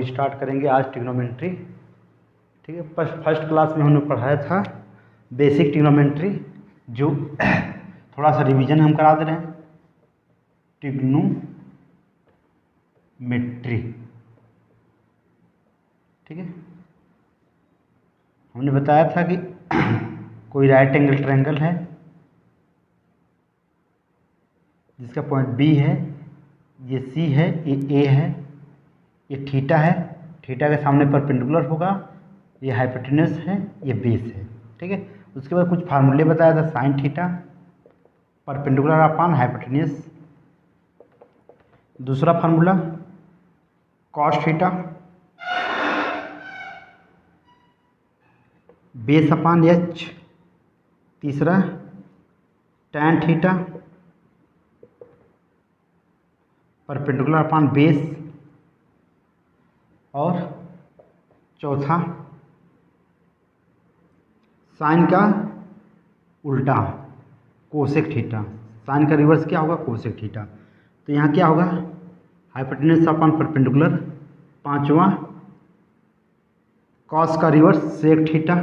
Start करेंगे आज trigonometry. ठीक है, फर्स्ट क्लास में हमने पढ़ाया था बेसिक ट्रिग्नोमेट्री, जो थोड़ा सा रिवीजन हम करा दे रहे हैं। ट्रिग्नोमेट्री, ठीक है, हमने बताया था कि कोई राइट एंगल ट्रायंगल है जिसका पॉइंट बी है, ये सी है, ये ए है, ये थीटा है, थीटा के सामने परपेंडिकुलर होगा, ये हाइपोटेन्यूस है, ये बेस है। ठीक है, उसके बाद कुछ फार्मूले बताया था, sine theta perpendicular upon hypotenuse, दूसरा formula cos theta base upon H, तीसरा tan theta perpendicular upon base, और चौथा साइन का उल्टा कोसेक थीटा। साइन का रिवर्स क्या होगा? Cosec theta. तो यहाँ क्या होगा? हाइपोटेन्यूस अपॉन परपेंडिकुलर, पांचवा कॉस का reverse sec theta.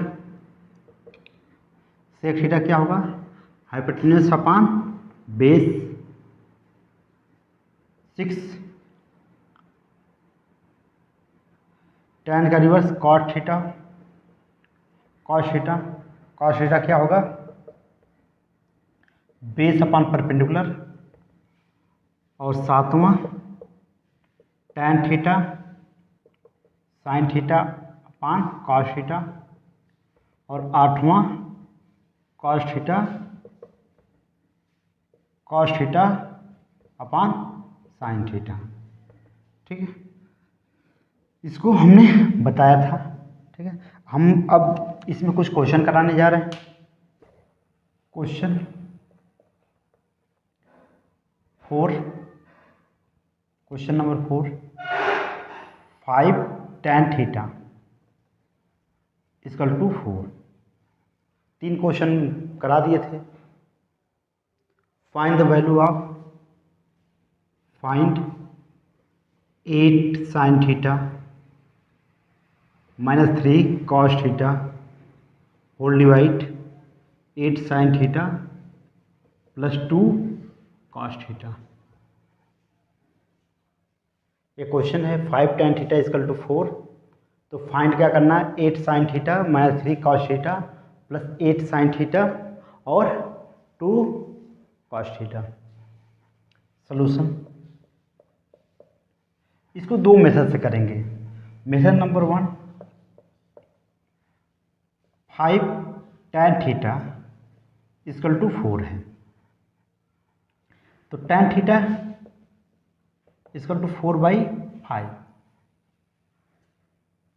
Sec theta क्या होगा? Hypotenuse upon base, six tan का reverse cot theta, cos theta. Cos theta क्या होगा? बेस अपॉन परपेंडिकुलर, और सातवां tan theta sine theta upon cos theta, और आठवां cos theta upon sine theta. ठीक है, इसको हमने बताया था। ठीक है, हम अब इसमें कुछ क्वेश्चन कराने जा रहे हैं। Question 4, question number 4, 5 tan theta equal to 4। 3 question करा दिए थे। Find the value of 8 sin theta -3 cos theta whole divide 8 sin theta plus 2 cos theta. ये क्वेश्चन है 5 tan थीटा इक्वल टू 4। तो फाइंड क्या करना है? 8 sin theta -3 cos theta plus 8 sin theta और 2 cos थीटा। सॉल्यूशन इसको दो method से करेंगे। Method number 1, 5 tan theta equal to 4 है, तो tan theta equal to 4/5।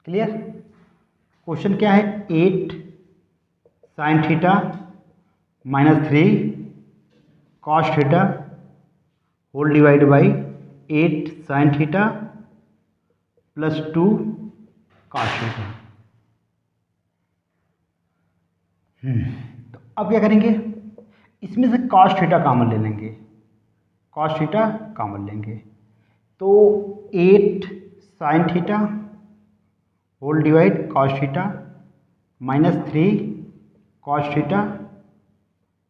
Clear? Question क्या है? 8 sin theta -3 cos theta whole divide by 8 sin theta plus 2 cos theta. तो अब क्या करेंगे? इसमें से cos थीटा कॉमन ले लेंगे, cos थीटा कॉमन लेंगे, तो 8 sin theta whole divide cos theta -3 cos theta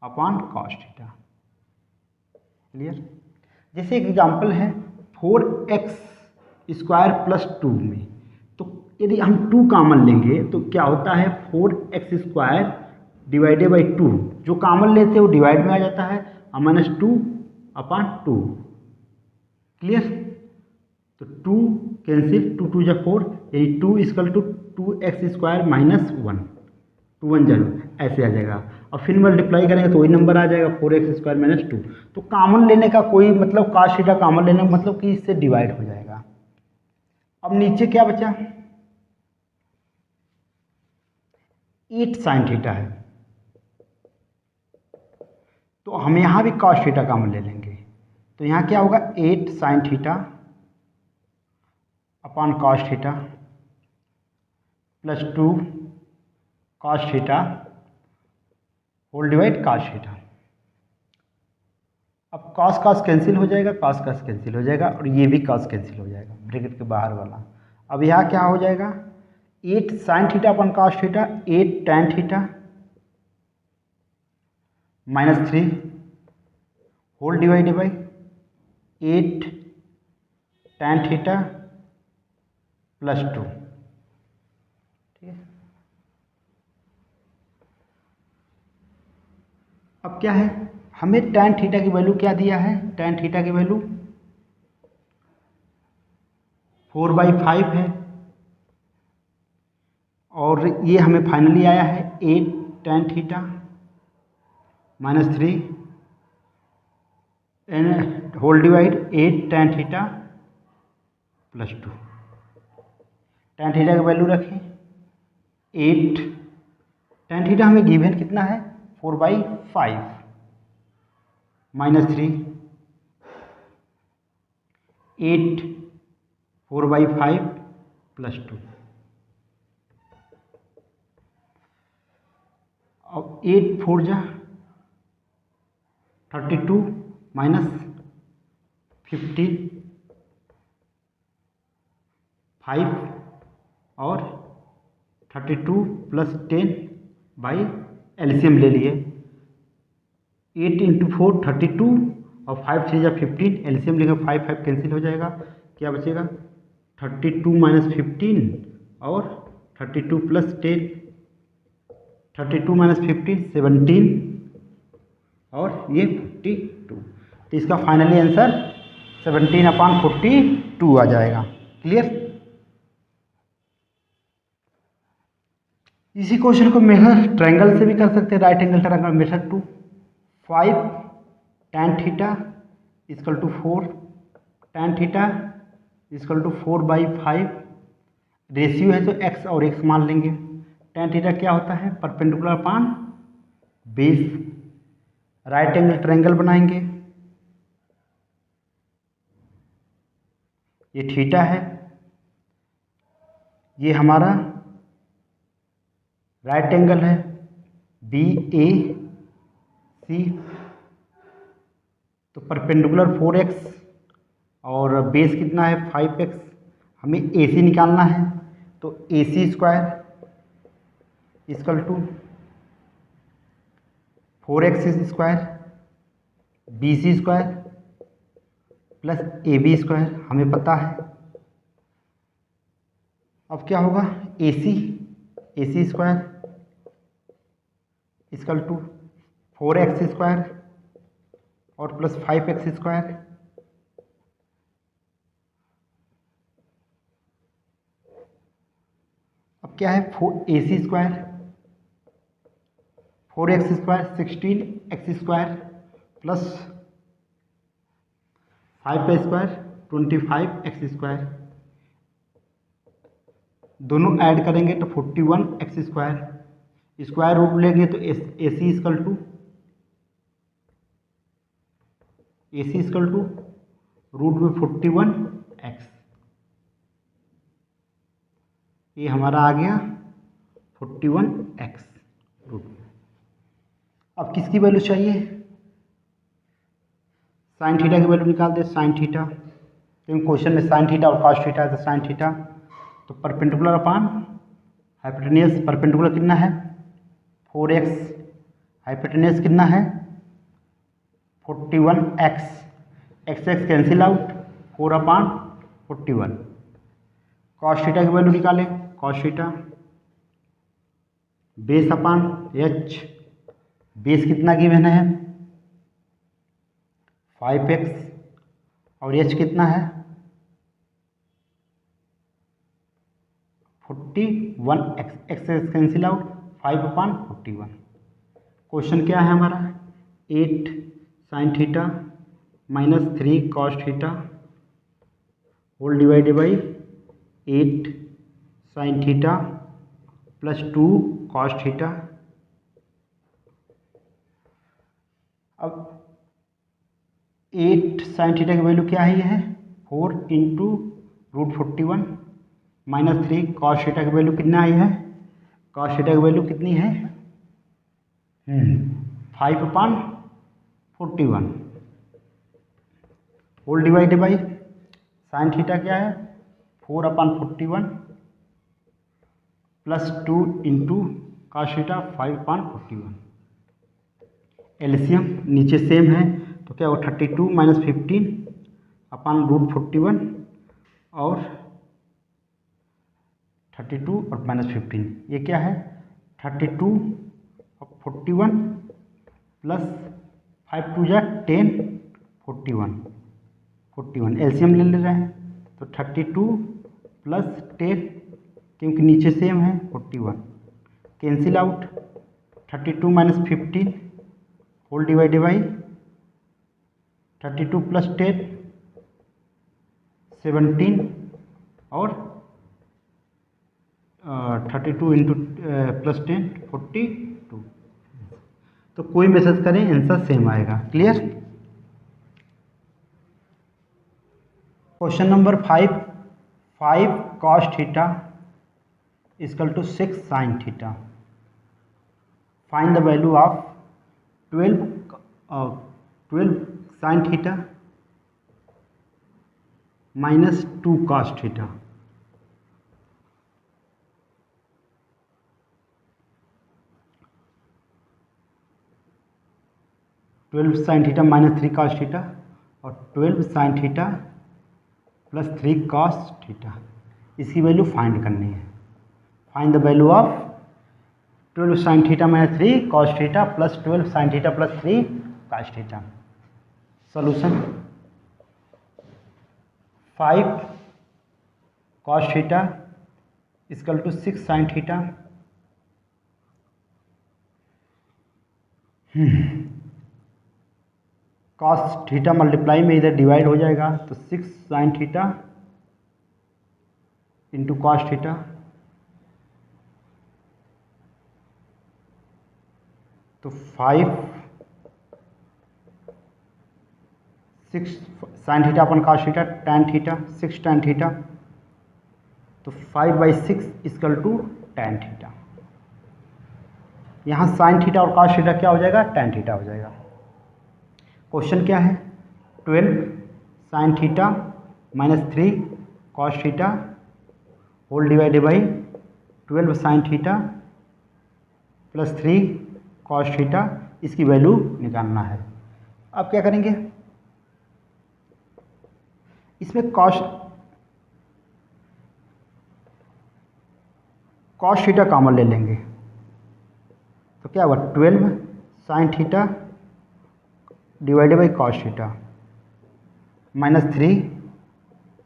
upon cos theta. Clear? जैसे एक एग्जाम्पल है 4x स्क्वायर प्लस 2 में, तो यदि हम 2 कॉमन लेंगे तो क्या होता है? 4x स्क्वायर डिवाइडेड बाई 2, जो कॉमन लेते हैं वो डिवाइड में आ जाता है, और -2 अपॉन 2। क्लियर? तो 2 कैंसिल, 2 2 जा 4, यानी 2 इक्वल टू 2x स्क्वायर -1, 2 1 0 ऐसे आ जाएगा, और फिर मल्टीप्लाई करेंगे तो वही नंबर आ जाएगा 4x स्क्वायर -2। तो कॉमन लेने का कोई मतलब, cos थीटा कॉमन लेने का मतलब कि इससे डिवाइड हो जाएगा। अब नीचे क्या बचा? 8 sin थीटा है, तो हम यहाँ भी cos थीटा कॉमन ले लेंगे, तो यहाँ क्या होगा? 8 sin theta upon cos theta plus 2 cos theta whole divide cos theta. अब cos cos कैंसिल हो जाएगा, cos cos कैंसिल हो जाएगा, और ये भी cos कैंसिल हो जाएगा, ब्रैकेट के बाहर वाला, अब यहाँ क्या हो जाएगा, 8 sine theta upon cos theta, 8 tan theta -3 whole divided by 8 tan theta +2। ठीक है, अब क्या है, हमें टैन थीटा की वैल्यू क्या दिया है, टैन थीटा की वैल्यू 4/5 है, और ये हमें फाइनली आया है 8 tan theta -3 and whole divide 8 tan theta +2। Tan theta की वैल्यू रखें 8, टैन थीटा हमें गिवन कितना है 4/5 -3 8 4/5 +2। अब 8 4 जा 32 -15 5 और 32 + 10 बाई एलसीएम ले लिए, 8 × 4 32 और 5 3 जा 15, एलसीएम लेंगे 5 5 कैंसिल हो जाएगा, क्या बचेगा 32 - 15 और 32 + 10, 32 - 15 17 और ये 42, तो इसका फाइनली आंसर 17/42 आ जाएगा। क्लियर। इसी क्वेश्चन को मेथड ट्रायंगल से भी कर सकते हैं, right angle triangle method 2। 5 tan theta = 4 tan theta = 4/5, ratio है तो x और x मान लेंगे। टैन थीटा क्या होता है, perpendicular upon base. Right angle triangle बनाएंगे, ये थीटा है, ये हमारा राइट एंगल है BAC, तो परपेंडिकुलर 4x और बेस कितना है 5x, हमें AC निकालना है, तो AC² = 4x² BC² + AB² हमें पता है। अब क्या होगा, AC² = 4x² और प्लस 5x²। अब क्या है, AC² 4x² 16x² plus 5x², 25x², दोनों ऐड करेंगे तो 41x², स्क्वायर रूट लेंगे तो AC = रूट में 41x, ये हमारा आ गया 41x रूट में। अब किसकी वैल्यू चाहिए, साइन थीटा की वैल्यू निकाल दे, साइन थीटा, क्योंकि क्वेश्चन में साइन थीटा और कॉस थीटा है, तो साइन थीटा, तो परपेंडिकुलर अपान हाइपोटेन्यूस, परपेंडिकुलर कितना है 4x, हाइपोटेन्यूस कितना है 41x, x cancel out 4/41। Cos theta की वैल्यू निकालें, cos theta base upon h, base कितना गिवन है 5x और h कितना है 41x, x cancel out 5/41। Question क्या है हमारा, 8 sine theta -3 cos theta whole divided by 8 sine theta +2 cos theta. अब 8 साइन थीटा की वैल्यू क्या है, ये है 4 × √41 -3 कॉस थीटा की वैल्यू कितना आई है, कॉस थीटा की वैल्यू कितनी है 5/41 whole divided by sine theta क्या है 4/41 plus 2 into cos theta 5/41। LCM नीचे सेम है तो क्या होगा 32 माइनस 15/√41 और 32 और माइनस 15 ये क्या है 32 और 41 प्लस 5 2 जा 10 41 एलसीएम ले रहे हैं तो 32 प्लस 10 क्योंकि नीचे सेम है 41 cancel out 32 minus 15 whole divided by 32 plus 10 17 और 32 इंटू प्लस 10 42। तो कोई मैसेज करें आंसर सेम आएगा। Clear. Question number 5 cos theta equal to 6 sine theta. Find the value of 12 sine theta minus 2 cos theta. Twelve sine theta minus 3 cos theta और 12 sine theta plus 3 cos theta, इसकी value find करनी है। Find the value of 12 sine theta minus 3 cos theta plus 12 sine theta plus 3 cos theta. Solution 5 cos theta equal to 6 sine theta cos theta multiply में इधर divide हो जाएगा तो 6 sine theta into cos theta तो 5 6 sine theta upon cos theta tan theta 6 tan theta तो 5/6 equal to tan theta. यहाँ sine theta और cos theta क्या हो जाएगा tan थीटा हो जाएगा। क्वेश्चन क्या है 12 sine theta minus 3 cos theta whole divided by 12 sine theta plus 3 cos theta, इसकी वैल्यू निकालना है। अब क्या करेंगे इसमें कॉस थीटा कॉमन ले लेंगे तो क्या हुआ 12 sine theta divided by cos theta minus 3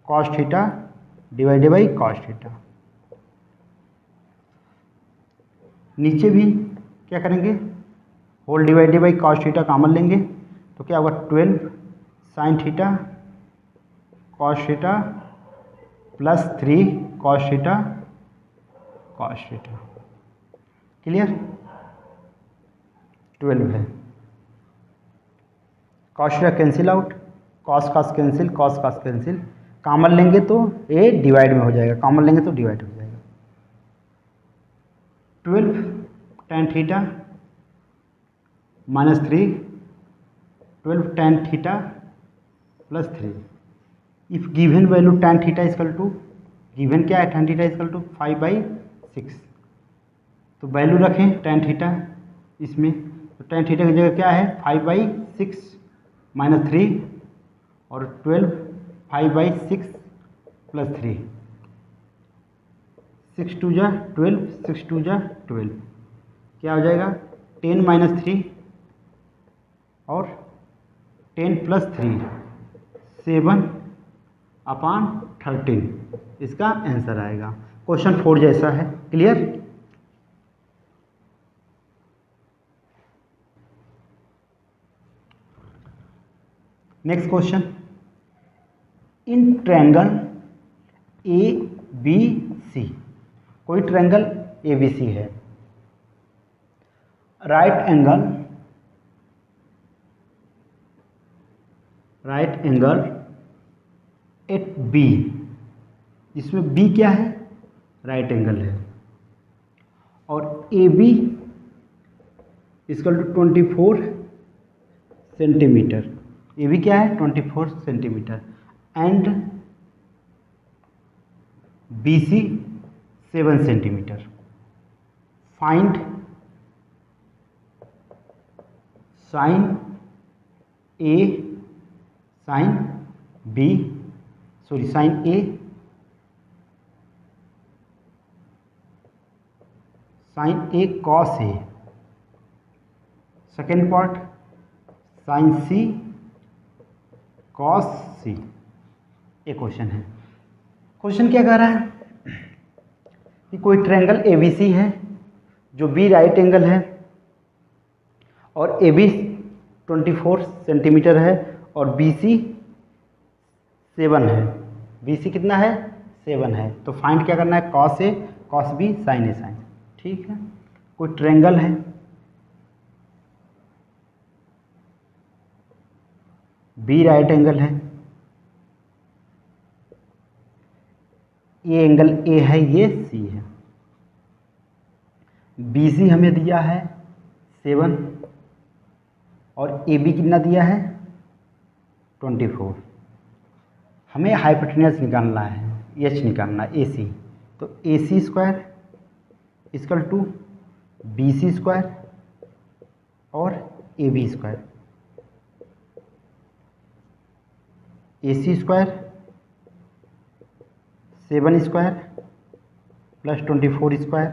cos theta divided by cos theta. नीचे भी क्या करेंगे whole divided by cos theta common लेंगे तो क्या होगा 12 sine theta cos theta plus 3 cos theta cos theta. Clear. 12 है cos theta cancel out cos cancel cos cancel common लेंगे तो ए डिवाइड में हो जाएगा, कॉमन लेंगे तो डिवाइड हो जाएगा। 12 tan theta minus 3 12 tan theta plus 3 if given value tan theta equal to given क्या है tan थीटा इक्वल टू 5/6 तो वैल्यू रखें tan थीटा इसमें तो tan थीटा की जगह क्या है 5/6 माइनस 3 और 12 5/6 प्लस 3 6 2 जा 12 6 2 जा 12 क्या हो जाएगा 10 माइनस 3 और 10 प्लस 3 7/13 इसका आंसर आएगा। क्वेश्चन 4 जैसा है। Clear. Next question in triangle A B C, कोई ट्रायंगल ए बी सी है, राइट एंगल एट बी, जिसमें बी क्या है राइट एंगल है और A B equal to 24 centimetre, A B क्या है 24 centimetre and BC 7 centimetre. Find sine A sine B sorry sine A sine A cos A। Second part sine C cos C। एक question है। Question क्या कह रहा है कि कोई ट्रायंगल ABC है जो B राइट एंगल है और AB 24 सेंटीमीटर है और BC 7 है। BC कितना है? 7 है। तो फाइंड क्या करना है? Cos A cos B sine A sine. ठीक है। कोई ट्रायंगल है B राइट एंगल है, ये एंगल A है, ये C है। BC हमें दिया है 7 और AB कितना दिया है? 24। हमें हाइपोटेन्यूस निकालना है, H निकालना है, AC। तो AC square equal to BC square और AB square. AC square 7 square plus 24 square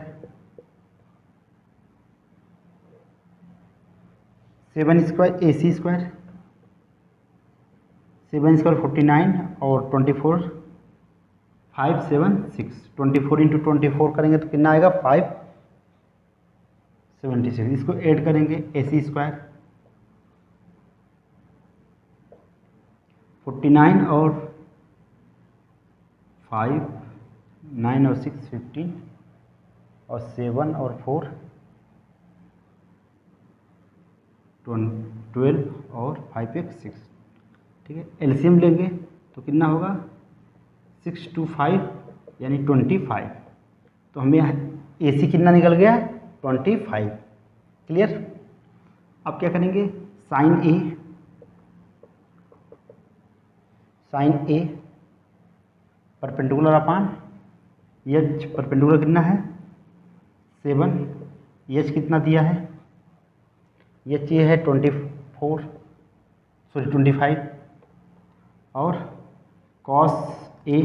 7 square AC square 7 square 49 और 24 5 7 6 24 इंटू 24 करेंगे तो कितना आएगा? 576। इसको ऐड करेंगे AC स्क्वायर 49 और 5 9 और 6 15 और 7 और 4 12 और 5 1 6। ठीक है। एलसीएम लेंगे तो कितना होगा? 6 2 5 यानी 25। तो हमें AC कितना निकल गया? 25। क्लियर। अब क्या करेंगे? Sine A perpendicular upon H perpendicular कितना है? 7। H कितना दिया है? H ये है 25 और cos A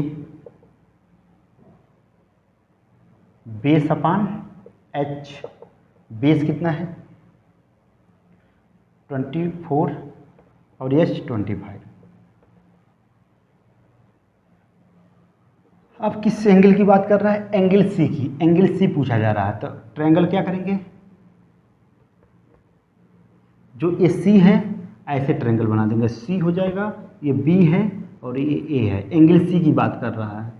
base upon H। Base कितना है? 24 और H 25। अब किस एंगल की बात कर रहा है? एंगल C की। एंगल C पूछा जा रहा है। तो ट्रायंगल क्या करेंगे? जो ये C है ऐसे ट्रायंगल बना देंगे। C हो जाएगा, ये B है और ये A है। एंगल C की बात कर रहा है,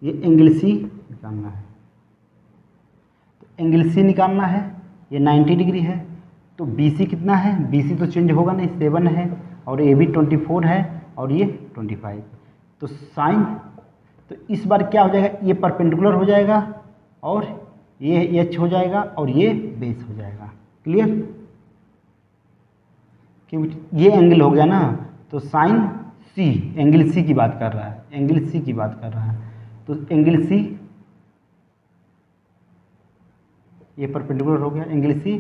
ये एंगल C निकालना है। तो एंगल C निकालना है, ये 90 डिग्री है। तो BC कितना है? BC तो चेंज होगा नहीं, 7 है और AB 24 है और ये 25। तो साइन, तो इस बार क्या हो जाएगा? ये परपेंडिकुलर हो जाएगा और ये H हो जाएगा और ये बेस हो जाएगा। क्लियर। क्योंकि ये एंगल हो गया ना, तो साइन C एंगल C की बात कर रहा है, एंगल C की बात कर रहा है। तो एंगल C ये परपेंडिकुलर हो गया, angle C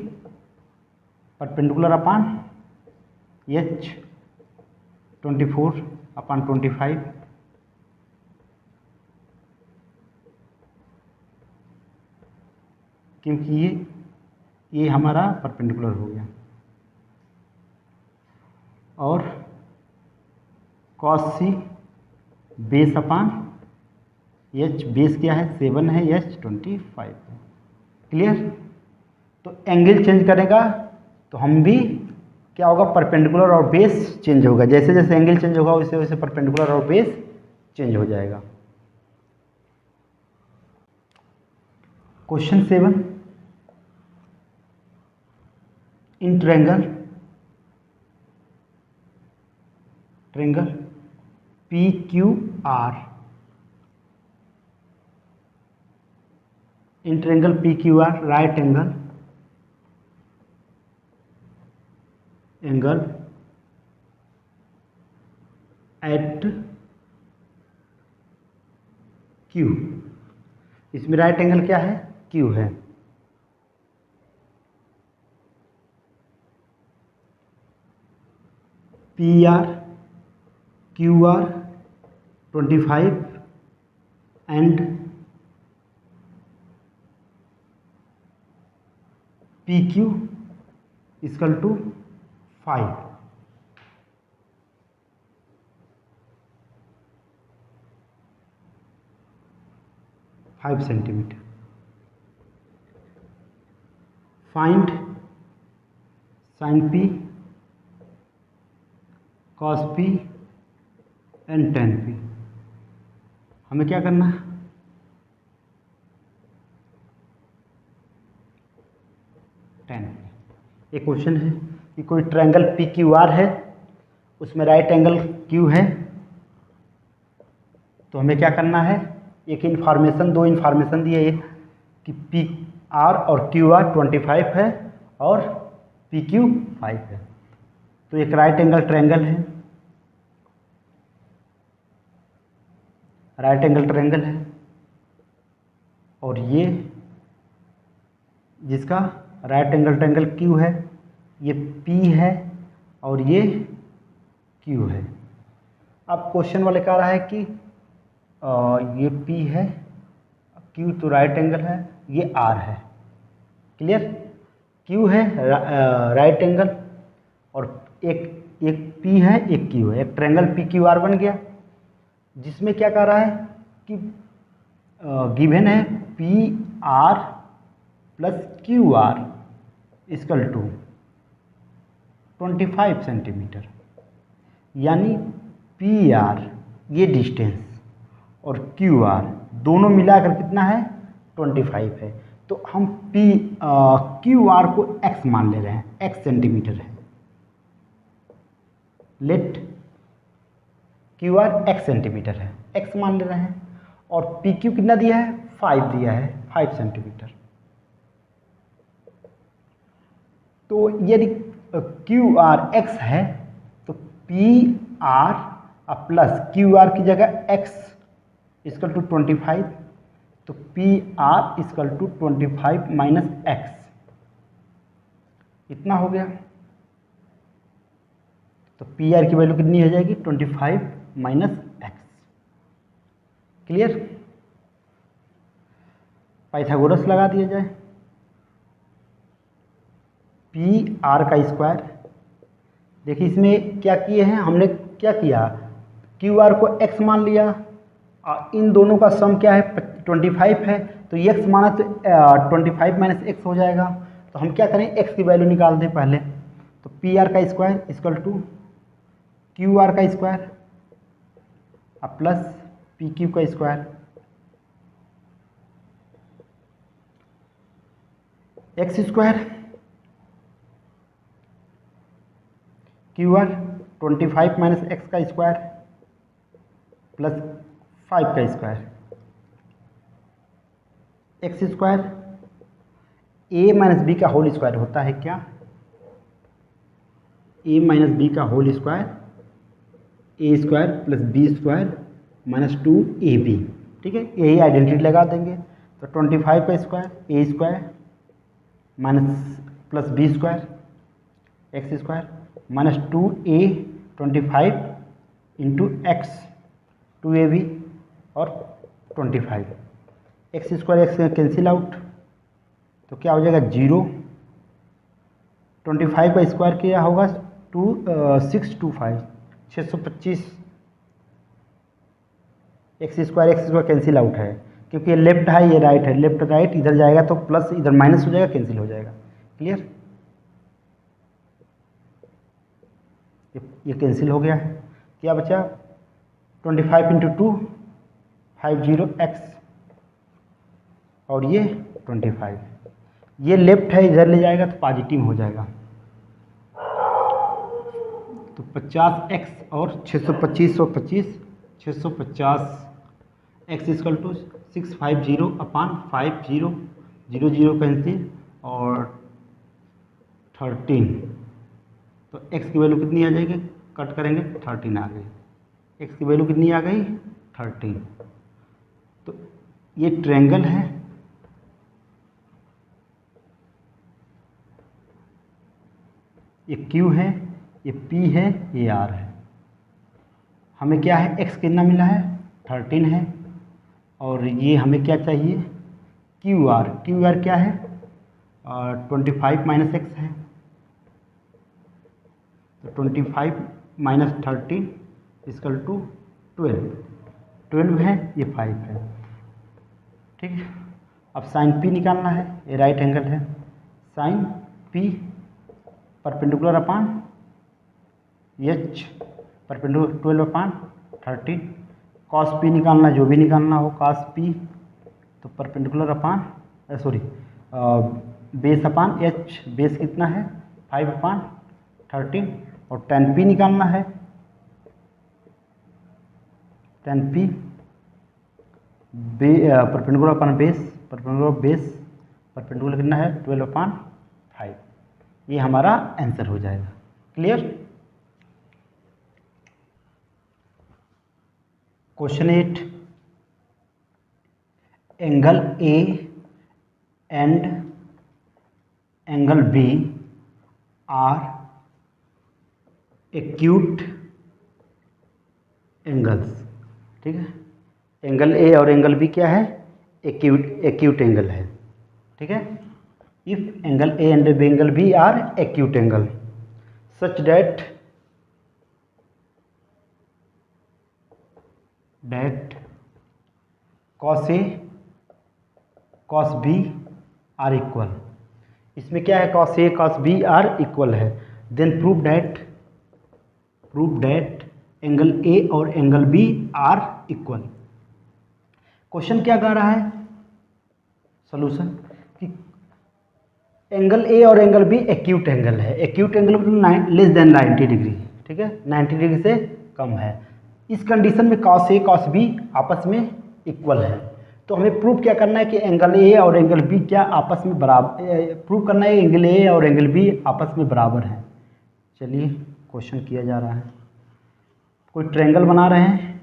perpendicular upon H 24 अपान 25। क्योंकि ये हमारा परपेंडिकुलर हो गया और cos C base upon H। Base क्या है? 7 है, H 25। क्लियर। तो एंगल चेंज करेगा तो हम भी क्या होगा? परपेंडिकुलर और बेस चेंज होगा। जैसे जैसे एंगल चेंज होगा वैसे वैसे परपेंडिकुलर और बेस चेंज हो जाएगा। Question 7, in triangle PQR, in triangle PQR right angle at Q इसमें राइट एंगल क्या है, क्यू है। P R Q R 25 and P Q equal to 5 centimetre. Find sine P cos P and tan P. हमें क्या करना है, ten P. एक question है कि कोई ट्रायंगल पी क्यू आर है, उसमें राइट एंगल क्यू है, तो हमें क्या करना है, एक इन्फॉर्मेशन, दो इन्फॉर्मेशन दी है, एक कि पी आर और क्यू आर 25 है और पी क्यू 5 है। तो एक राइट एंगल ट्रायंगल है, राइट एंगल ट्रायंगल है, और ये जिसका राइट एंगल ट्रायंगल क्यू है, ये पी है और ये क्यू है। अब क्वेश्चन वाले कह रहा है कि ये P है, Q तो राइट एंगल है, ये R है। क्लियर, Q है राइट एंगल और एक P है, एक Q है, एक ट्रायंगल PQR बन गया, जिसमें क्या कह रहा है कि गिवन है PR plus QR equal to 25 centimetre, यानी PR ये डिस्टेंस और QR दोनों मिलाकर कितना है, 25 है। तो हम QR को x मान ले रहे हैं, x सेंटीमीटर है। लेट QR x सेंटीमीटर है, x मान ले रहे हैं, और PQ कितना दिया है, 5 दिया है, 5 सेंटीमीटर। तो यदि QR x है तो PR प्लस QR की जगह x इक्वल टू 25, तो PR equal to 25 minus x, इतना हो गया। तो PR की वैल्यू कितनी हो जाएगी, 25 माइनस x। क्लियर, पाइथागोरस लगा दिया जाए। PR का स्क्वायर, देखिए इसमें क्या किए हैं हमने, क्या किया, QR को x मान लिया और इन दोनों का सम क्या है, 25 है, तो x माना तो 25 माइनस x हो जाएगा। तो हम क्या करें, x की वैल्यू निकाल दें पहले। तो PR का स्क्वायर इक्वल टू QR का स्क्वायर प्लस PQ का square, x square QR 25 minus x का स्क्वायर प्लस 5 का square, x square a minus B का होल स्क्वायर होता है क्या, a माइनस बी का whole square, a square plus B square minus 2ab। ठीक है, यही आइडेंटिटी लगा देंगे। तो 25 का square, a square minus plus B square X square minus 2a 25 into X 2ab और 25, X square X cancel out, तो क्या हो जाएगा 0। 25 का स्क्वायर क्या होगा, 625 625, एक्स स्क्वायर कैंसिल आउट है, क्योंकि ये लेफ्ट है ये राइट है, लेफ्ट राइट इधर जाएगा तो प्लस इधर माइनस हो जाएगा, कैंसिल हो जाएगा। क्लियर, ये कैंसिल हो गया है। क्या बचा, 25 इंटू 2 50x और ये 25, ये लेफ्ट है इधर ले जाएगा तो पॉजिटिव हो जाएगा। तो 50x और 625 125 650 x equal to 650 upon 50 0 0 cancel और 13, तो x की वैल्यू कितनी आ जाएगी, कट करेंगे 13 आ गई, x की वैल्यू कितनी आ गई 13। तो ये ट्रायंगल है, ये क्यू है, ये पी है, ये आर है। हमें क्या है, एक्स कितना मिला है 13 है, और ये हमें क्या चाहिए क्यू आर क्या है 25 माइनस एक्स है, तो 25 माइनस 13 इक्वल टू 12 है, ये 5 है। ठीक है, अब साइन पी निकालना है, ये राइट एंगल है, sine P perpendicular upon H perpendicular 12/13, cos P निकालना, जो भी निकालना हो कॉस पी, तो perpendicular upon sorry base upon H, base कितना है 5/13, और tan पी निकालना है, tan P perpendicular upon base, perpendicular कितना है 12/5, ये हमारा आंसर हो जाएगा। Clear. Question 8, angle A and angle B are acute angles. ठीक है, एंगल ए और एंगल बी क्या है, एक्यूट एंगल है। ठीक है, if angle A and angle B are acute angle such that cos A cos B are equal, इसमें क्या है cos A cos B are equal है, then prove that angle A और angle B are equal. Question क्या कह रहा है, solution कि एंगल ए और एंगल बी एक्यूट एंगल है, एक्यूट एंगल मतलब लेस देन 90 डिग्री। ठीक है, 90 डिग्री से कम है। इस कंडीशन में कॉस ए कॉस बी आपस में इक्वल है, तो हमें प्रूव क्या करना है कि एंगल ए और एंगल बी क्या आपस में बराबर, प्रूव करना है एंगल ए और एंगल बी आपस में बराबर हैं। चलिए क्वेश्चन किया जा रहा है, कोई ट्रायंगल बना रहे हैं।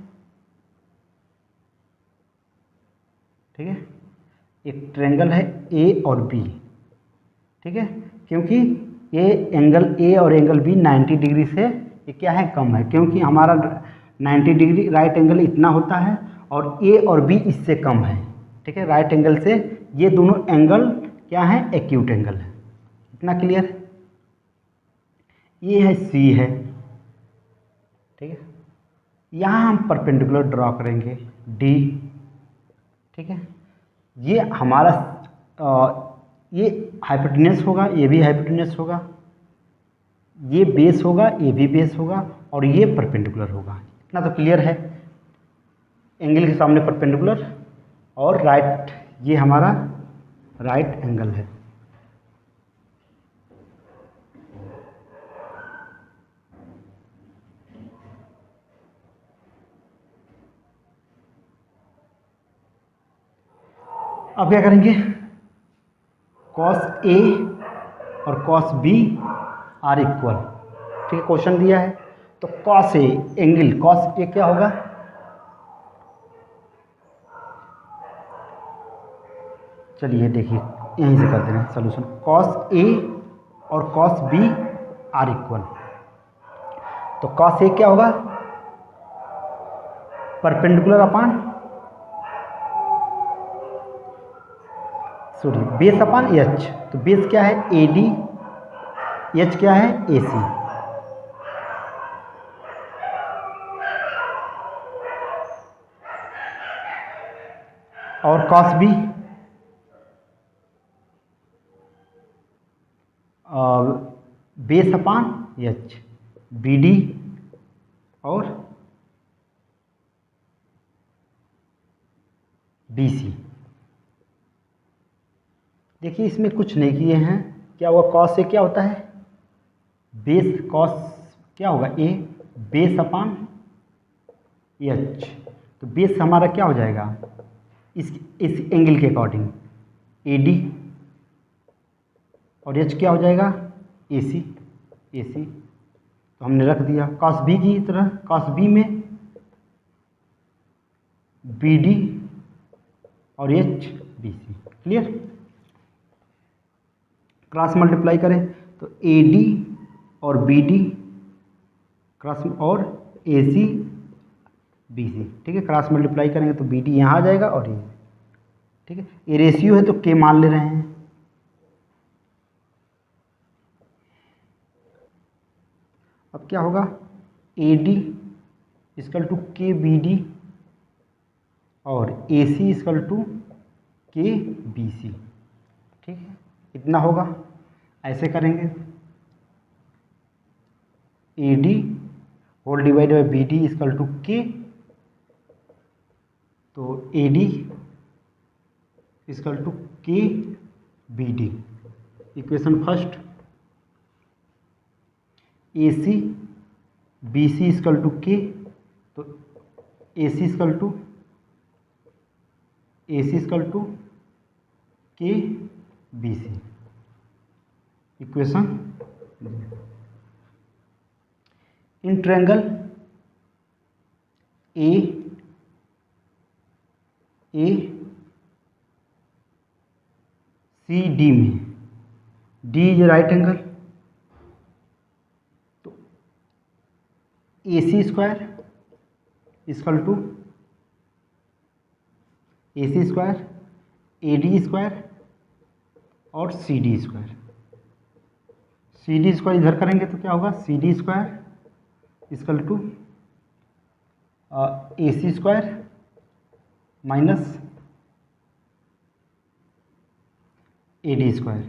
ठीक है, एक ट्रायंगल है ए और बी। ठीक है, क्योंकि ये एंगल ए और एंगल बी 90 डिग्री से ये क्या है कम है, क्योंकि हमारा 90 डिग्री राइट एंगल इतना होता है और ए और बी इससे कम है। ठीक है, राइट एंगल से ये दोनों एंगल क्या है एक्यूट एंगल है। इतना क्लियर है। ये है सी है। ठीक है, यहाँ हम परपेंडिकुलर ड्रॉ करेंगे डी। ठीक है, ये हमारा ये हाइपोटेन्यूस होगा, ये भी हाइपोटेन्यूस होगा, ये बेस होगा, ये भी बेस होगा, और ये परपेंडिकुलर होगा। इतना तो क्लियर है। एंगल के सामने परपेंडिकुलर और राइट, ये हमारा राइट एंगल है। अब क्या करेंगे, कॉस ए और कॉस बी आर इक्वल। ठीक है, क्वेश्चन दिया है तो cos A angle cos A क्या होगा, चलिए देखिए यहीं से करते हैं सोल्यूशन। कॉस ए और कॉस बी आर इक्वल, तो कॉस ए क्या होगा perpendicular upon sorry base upon H, तो बेस क्या है ए डी, एच क्या है ए सी। और cos B base upon H, B D और बी सी। देखिए इसमें कुछ नहीं किए हैं, क्या हुआ कॉस से क्या होता है बेस, कॉस क्या होगा ए बेस अपान एच, तो बेस हमारा क्या हो जाएगा इस एंगल के अकॉर्डिंग ए डी, और एच क्या हो जाएगा ए सी, तो हमने रख दिया। कॉस बी की तरह, कॉस बी में बी डी और H B C. Clear? Cross multiply करें तो ए डी और बी डी क्रॉस और ए सी बी सी। ठीक है, क्रॉस मल्टीप्लाई करेंगे तो बी डी यहाँ आ जाएगा और ये। ठीक है, ये रेशियो है तो के मान ले रहे हैं। अब क्या होगा, A D equal to K B D और A C equal to K B C. ठीक है, इतना होगा। ऐसे करेंगे A D whole divide by B D equal to K, तो A D equal to K B D. Equation first, A C B C equal to K, तो A C equal to K B C. Equation in triangle A C D में D is right angle, तो A C square equal to A C square A D square और C D square. C D square इधर करेंगे तो क्या होगा, C D square equal to A C square minus A D square,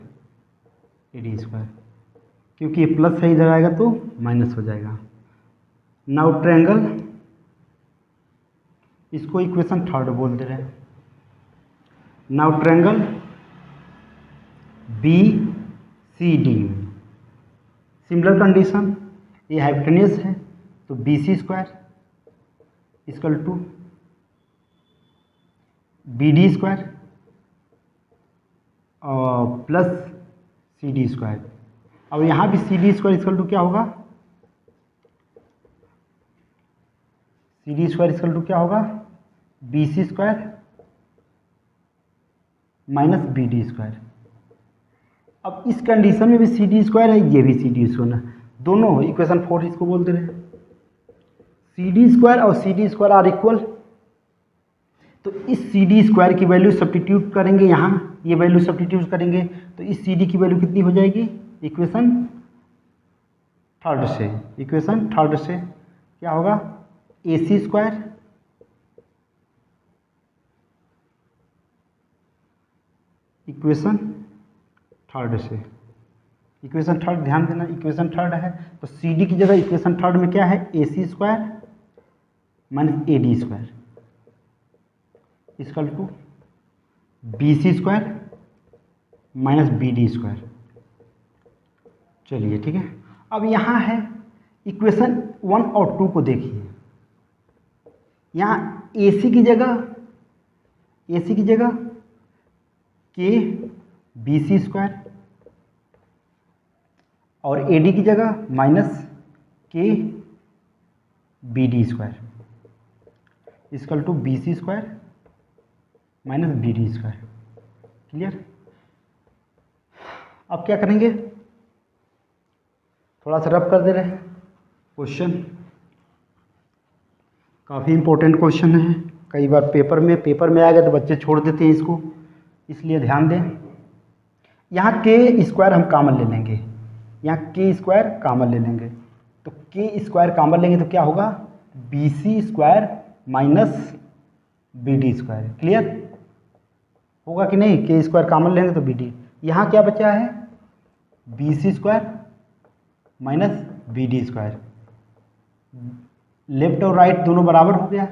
क्योंकि ये plus है इधर आएगा तो माइनस हो जाएगा। नाउ ट्रायंगल, इसको इक्वेशन थर्ड बोल दे रहे हैं। Now triangle B C D में सिमिलर कंडीशन, ये हाइपोटेन्यूज है तो B C square equal to B D square plus C D square. अब यहाँ भी C D square equal to क्या होगा, C D square equal to क्या होगा, B C square minus B D square. अब इस कंडीशन में भी सी डी स्क्वायर है, ये भी सी डी स्क्वायर है, दोनों इक्वेशन 4 इसको बोलते रहे। सी डी स्क्वायर और C D square are equal, तो इस सी डी स्क्वायर की वैल्यू सब्स्टिट्यूट करेंगे, यहाँ ये वैल्यू सब्स्टिट्यूट करेंगे तो इस सी डी की वैल्यू कितनी हो जाएगी, इक्वेशन थर्ड से क्या होगा, ए सी स्क्वायर इक्वेशन थर्ड ध्यान देना, इक्वेशन थर्ड है तो सी डी की जगह इक्वेशन थर्ड में क्या है, A C square minus A D square equal to B C square minus B D square. चलिए ठीक है, अब यहाँ है इक्वेशन 1 और 2 को देखिए। यहाँ ए सी की जगह के बी सी स्क्वायर और ए डी की जगह minus K B D square equal to B C square minus B D square. Clear? अब क्या करेंगे, थोड़ा सा रब कर दे रहे हैं क्वेश्चन, काफ़ी इंपॉर्टेंट क्वेश्चन है। कई बार पेपर में आ गए तो बच्चे छोड़ देते हैं इसको, इसलिए ध्यान दें। यहाँ के स्क्वायर हम कॉमन ले लेंगे, तो के स्क्वायर कॉमन लेंगे तो क्या होगा, B C square minus B D square. Clear होगा कि नहीं, के स्क्वायर कॉमन लेंगे तो बी डी। यहाँ क्या बचा है, B C square minus B D square, left और राइट दोनों बराबर हो गया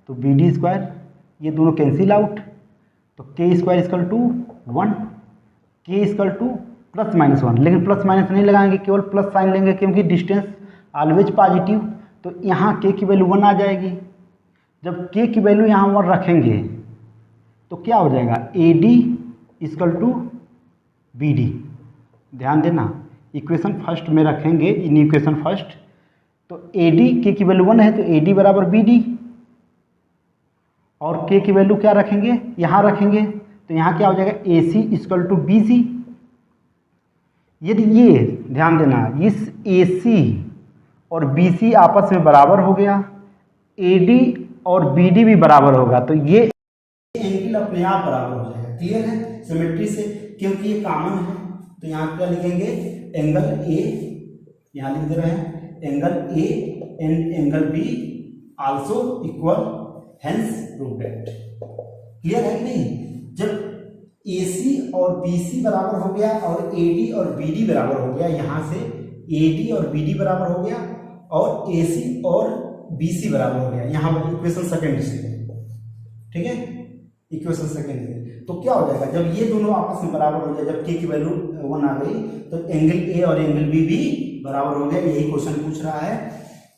तो बी डी स्क्वायर, ये दोनों कैंसिल आउट, तो के स्क्वायर इक्वल टू 1, के इक्वल टू प्लस माइनस 1, लेकिन प्लस माइनस नहीं लगाएंगे, केवल प्लस साइन लेंगे क्योंकि डिस्टेंस ऑलवेज पॉजिटिव, तो यहाँ के की वैल्यू 1 आ जाएगी। जब के की वैल्यू यहाँ 1 रखेंगे तो क्या हो जाएगा, A D equal to B D. ध्यान देना, इक्वेशन फर्स्ट में रखेंगे, इन इक्वेशन फर्स्ट, तो ए डी के की वैल्यू 1 है तो ए डी बराबर बी डी, और के की वैल्यू क्या रखेंगे, यहाँ रखेंगे, तो यहाँ क्या हो जाएगा ए सी इक्वल टू बी सी। यदि ये ध्यान देना, इस ए सी और बी सी आपस में बराबर हो गया, ए डी और बी डी भी बराबर होगा, तो ये एंगल अपने आप बराबर हो जाएगा। क्लियर है सिमेट्री से, क्योंकि ये कॉमन है। तो यहाँ क्या लिखेंगे, एंगल ए, यहाँ लिख दे रहे हैं angle A and angle be also equal, hence proved. Clear है कि नहीं? जब AC और BC बराबर हो गया और AD और BD बराबर हो गया, यहाँ से AD और BD बराबर हो गया और AC और BC बराबर हो गया, यहाँ पर इक्वेशन सेकेंड से, ठीक है, इक्वेशन सेकेंड से। तो क्या हो जाएगा, जब ये दोनों आपस में बराबर हो जाए, जब K की वैल्यू 1 आ गई, तो एंगल A और एंगल B भी बराबर हो गया। यही क्वेश्चन पूछ रहा है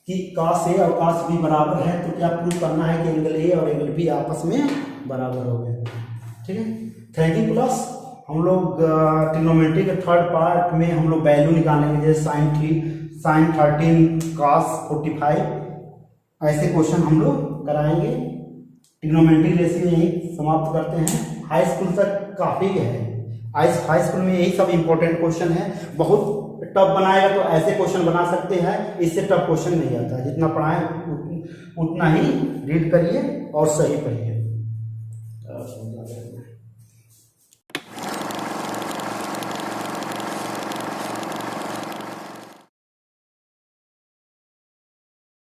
कि cos A और cos B बराबर है, तो क्या प्रूव करना है कि एंगल A और एंगल B आपस में बराबर हो गए। ठीक है, थैंक यू क्लास। हम लोग ट्रिग्नोमेट्री के थर्ड पार्ट में हम लोग वैल्यू निकालेंगे, जैसे sin 13 cos 45, ऐसे क्वेश्चन हम लोग कराएंगे। ट्रिग्नोमेट्री रेशियो यही समाप्त करते हैं। हाई स्कूल तक काफ़ी है, हाई स्कूल में यही सब इंपॉर्टेंट क्वेश्चन है। बहुत टफ बनाएगा तो ऐसे क्वेश्चन बना सकते हैं, इससे टफ क्वेश्चन नहीं आता। जितना पढ़ाएं उतना ही रीड करिए और सही पढ़िए।